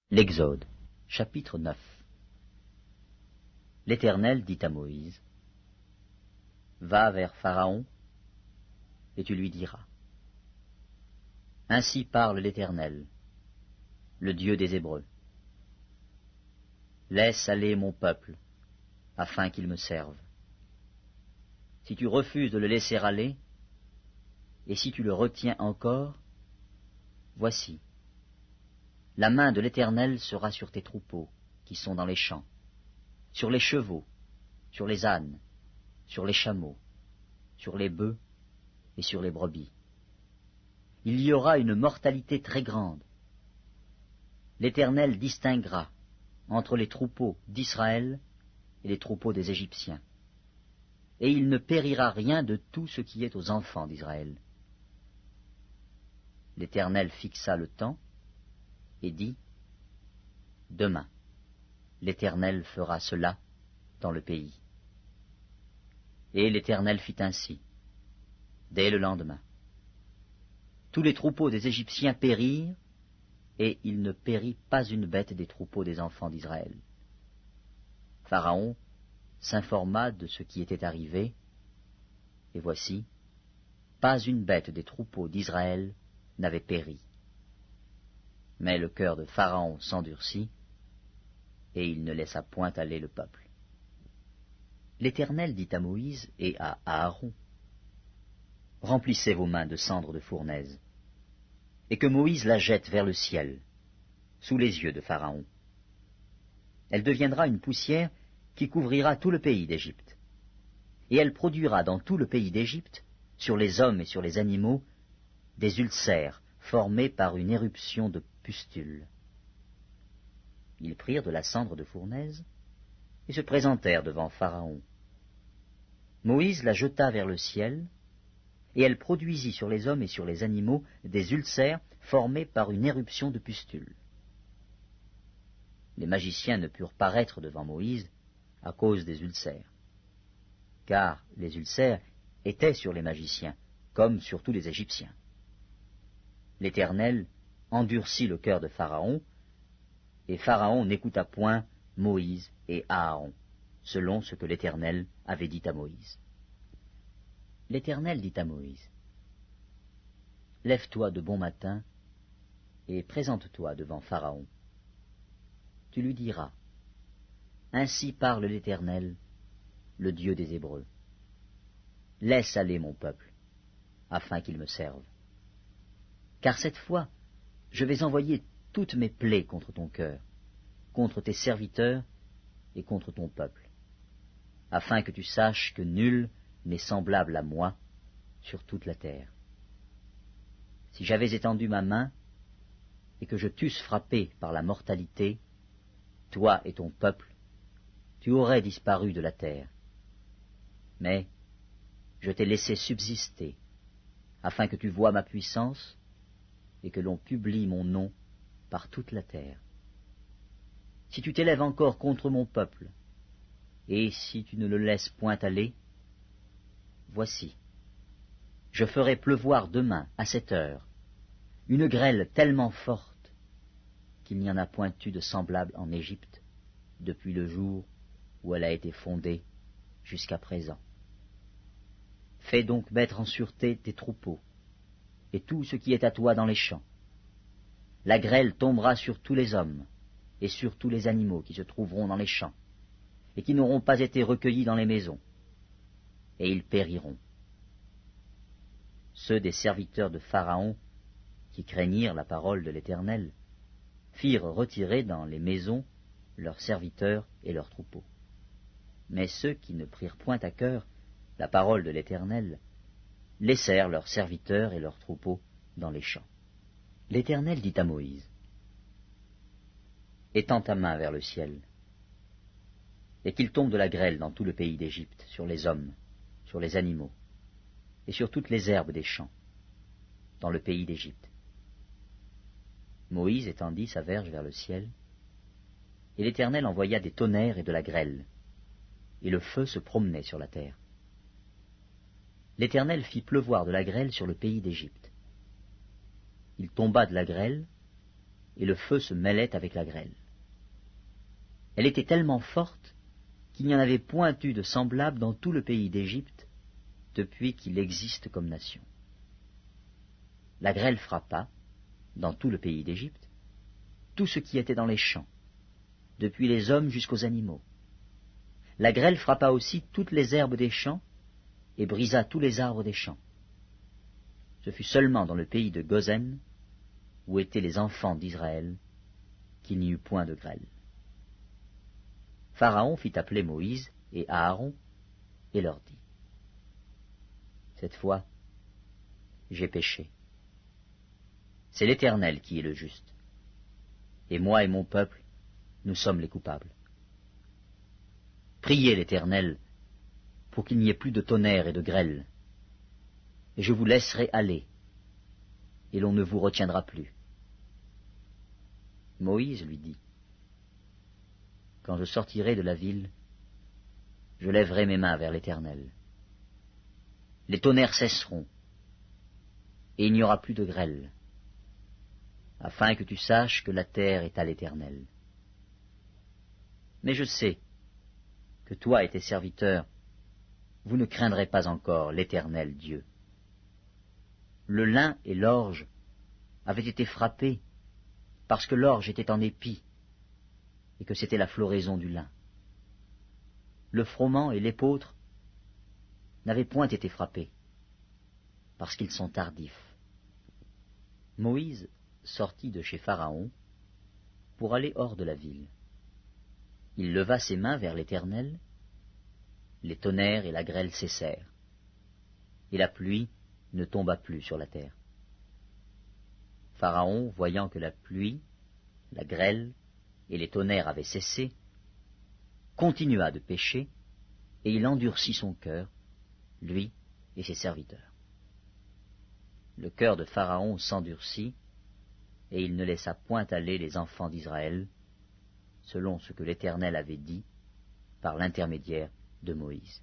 L'Exode, chapitre 9. L'Éternel dit à Moïse, « Va vers Pharaon, et tu lui diras. Ainsi parle l'Éternel, le Dieu des Hébreux. Laisse aller mon peuple, afin qu'il me serve. Si tu refuses de le laisser aller, et si tu le retiens encore, voici, la main de l'Éternel sera sur tes troupeaux, qui sont dans les champs, sur les chevaux, sur les ânes, sur les chameaux, sur les bœufs et sur les brebis. Il y aura une mortalité très grande. L'Éternel distinguera entre les troupeaux d'Israël et les troupeaux des Égyptiens, et il ne périra rien de tout ce qui est aux enfants d'Israël. L'Éternel fixa le temps, et dit, « Demain, l'Éternel fera cela dans le pays. » Et l'Éternel fit ainsi, dès le lendemain. Tous les troupeaux des Égyptiens périrent, et il ne périt pas une bête des troupeaux des enfants d'Israël. Pharaon s'informa de ce qui était arrivé, et voici, pas une bête des troupeaux d'Israël n'avait péri. Mais le cœur de Pharaon s'endurcit, et il ne laissa point aller le peuple. L'Éternel dit à Moïse et à Aaron, « Remplissez vos mains de cendre de fournaise, et que Moïse la jette vers le ciel, sous les yeux de Pharaon. Elle deviendra une poussière qui couvrira tout le pays d'Égypte, et elle produira dans tout le pays d'Égypte, sur les hommes et sur les animaux, des ulcères formés par une éruption de pustules. » Ils prirent de la cendre de fournaise et se présentèrent devant Pharaon. Moïse la jeta vers le ciel, et elle produisit sur les hommes et sur les animaux des ulcères formés par une éruption de pustules. Les magiciens ne purent paraître devant Moïse à cause des ulcères, car les ulcères étaient sur les magiciens, comme sur tous les Égyptiens. L'Éternel endurcit le cœur de Pharaon, et Pharaon n'écouta point Moïse et Aaron, selon ce que l'Éternel avait dit à Moïse. L'Éternel dit à Moïse, « Lève-toi de bon matin, et présente-toi devant Pharaon. Tu lui diras, « Ainsi parle l'Éternel, le Dieu des Hébreux. Laisse aller mon peuple, afin qu'il me serve. Car cette fois, je vais envoyer toutes mes plaies contre ton cœur, contre tes serviteurs et contre ton peuple, afin que tu saches que nul n'est semblable à moi sur toute la terre. Si j'avais étendu ma main et que je t'eusse frappé par la mortalité, toi et ton peuple, tu aurais disparu de la terre. Mais je t'ai laissé subsister, afin que tu voies ma puissance et que l'on publie mon nom par toute la terre. Si tu t'élèves encore contre mon peuple, et si tu ne le laisses point aller, voici, je ferai pleuvoir demain, à cette heure, une grêle tellement forte qu'il n'y en a point eu de semblable en Égypte depuis le jour où elle a été fondée jusqu'à présent. Fais donc mettre en sûreté tes troupeaux et tout ce qui est à toi dans les champs. La grêle tombera sur tous les hommes et sur tous les animaux qui se trouveront dans les champs et qui n'auront pas été recueillis dans les maisons, et ils périront. Ceux des serviteurs de Pharaon qui craignirent la parole de l'Éternel firent retirer dans les maisons leurs serviteurs et leurs troupeaux. Mais ceux qui ne prirent point à cœur la parole de l'Éternel laissèrent leurs serviteurs et leurs troupeaux dans les champs. L'Éternel dit à Moïse, « Étends ta main vers le ciel, et qu'il tombe de la grêle dans tout le pays d'Égypte, sur les hommes, sur les animaux, et sur toutes les herbes des champs, dans le pays d'Égypte. » Moïse étendit sa verge vers le ciel, et l'Éternel envoya des tonnerres et de la grêle, et le feu se promenait sur la terre. L'Éternel fit pleuvoir de la grêle sur le pays d'Égypte. Il tomba de la grêle, et le feu se mêlait avec la grêle. Elle était tellement forte qu'il n'y en avait point eu de semblable dans tout le pays d'Égypte depuis qu'il existe comme nation. La grêle frappa, dans tout le pays d'Égypte, tout ce qui était dans les champs, depuis les hommes jusqu'aux animaux. La grêle frappa aussi toutes les herbes des champs et brisa tous les arbres des champs. Ce fut seulement dans le pays de Gozen, où étaient les enfants d'Israël, qu'il n'y eut point de grêle. Pharaon fit appeler Moïse et Aaron et leur dit, « Cette fois, j'ai péché. C'est l'Éternel qui est le juste, et moi et mon peuple, nous sommes les coupables. Priez l'Éternel pour qu'il n'y ait plus de tonnerre et de grêle, et je vous laisserai aller, et l'on ne vous retiendra plus. » Moïse lui dit, « Quand je sortirai de la ville, je lèverai mes mains vers l'Éternel. Les tonnerres cesseront, et il n'y aura plus de grêle, afin que tu saches que la terre est à l'Éternel. Mais je sais que toi et tes serviteurs, vous ne craindrez pas encore l'Éternel Dieu. Le lin et l'orge avaient été frappés parce que l'orge était en épi et que c'était la floraison du lin. Le froment et l'épeautre n'avaient point été frappés parce qu'ils sont tardifs. Moïse sortit de chez Pharaon pour aller hors de la ville. Il leva ses mains vers l'Éternel, les tonnerres et la grêle cessèrent, et la pluie ne tomba plus sur la terre. Pharaon, voyant que la pluie, la grêle et les tonnerres avaient cessé, continua de pécher, et il endurcit son cœur, lui et ses serviteurs. Le cœur de Pharaon s'endurcit, et il ne laissa point aller les enfants d'Israël, selon ce que l'Éternel avait dit par l'intermédiaire de Moïse.